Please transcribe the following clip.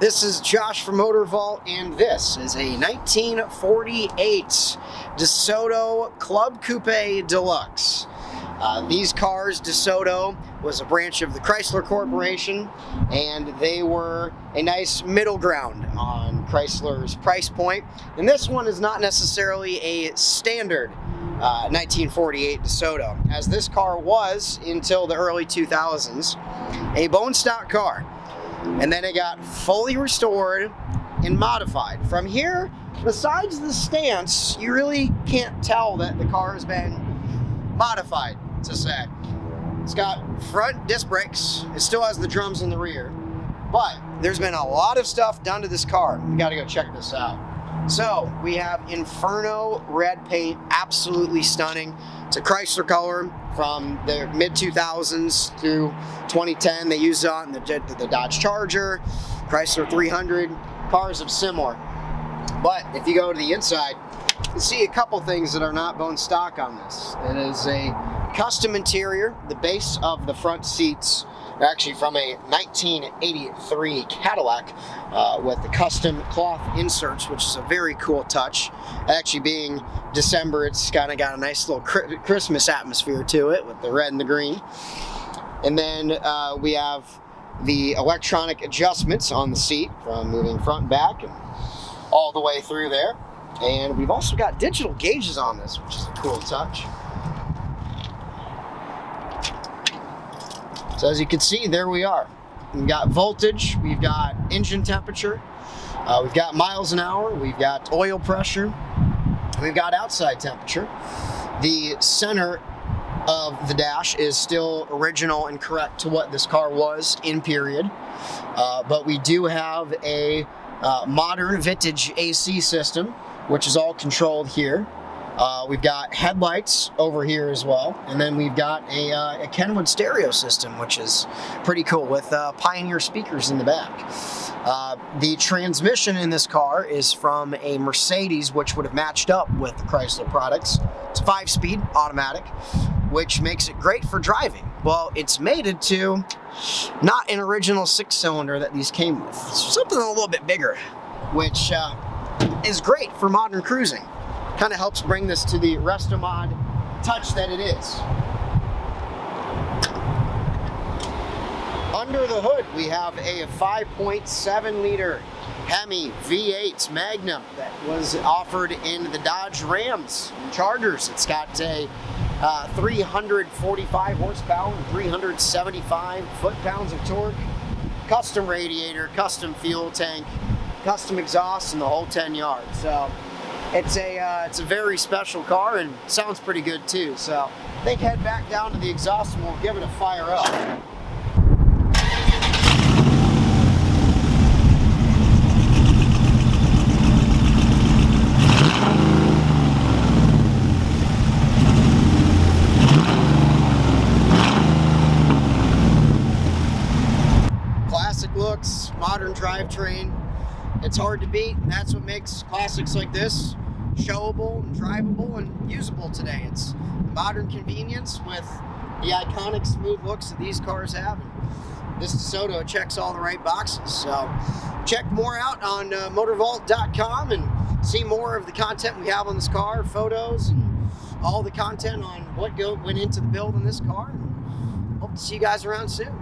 This is Josh from MOTORVAULT, and this is a 1948 DeSoto Club Coupe Deluxe. These cars, DeSoto was a branch of the Chrysler Corporation, and they were a nice middle ground on Chrysler's price point. And this one is not necessarily a standard 1948 DeSoto, as this car was, until the early 2000s, a bone stock car. And then it got fully restored and modified. From here, besides the stance, you really can't tell that the car has been modified, to say. It's got front disc brakes. It still has the drums in the rear. But there's been a lot of stuff done to this car. We gotta go check this out. So we have INFERNO red paint, absolutely stunning. It's a Chrysler color from the mid-2000s through 2010. They used it on the Dodge Charger, Chrysler 300, cars of similar. But if you go to the inside, you can see a couple things that are not bone stock on this. It is a custom interior. The base of the front seats are actually from a 1983 Cadillac with the custom cloth inserts, which is a very cool touch. Actually, being December, it's kind of got a nice little Christmas atmosphere to it with the red and the green. And then we have the electronic adjustments on the seat from moving front and back and all the way through there. And we've also got digital gauges on this, which is a cool touch. So as you can see, there we are. We've got voltage, we've got engine temperature, we've got miles an hour, we've got oil pressure, we've got outside temperature. The center of the dash is still original and correct to what this car was in period. But we do have a modern vintage AC system, which is all controlled here. We've got headlights over here as well, and then we've got a Kenwood stereo system, which is pretty cool, with Pioneer speakers in the back. The transmission in this car is from a Mercedes, which would have matched up with the Chrysler products. It's a 5-speed automatic, which makes it great for driving. Well, it's mated to not an original 6-cylinder that these came with. It's something a little bit bigger, which is great for modern cruising. Kind of helps bring this to the resto-mod touch that it is. Under the hood, we have a 5.7 liter Hemi V8 Magnum that was offered in the Dodge Rams and Chargers. It's got a 345 horsepower and 375 foot-pounds of torque, custom radiator, custom fuel tank, custom exhaust, and the whole 10 yards. So it's a very special car, and sounds pretty good too. So I think head back down to the exhaust and we'll give it a fire up. Classic looks, modern drivetrain. It's hard to beat, and that's what makes classics like this showable and drivable and usable today. It's modern convenience with the iconic smooth looks that these cars have. And this DeSoto checks all the right boxes. So check more out on motorvault.com and see more of the content we have on this car, photos, and all the content on what went into the build in this car. And hope to see you guys around soon.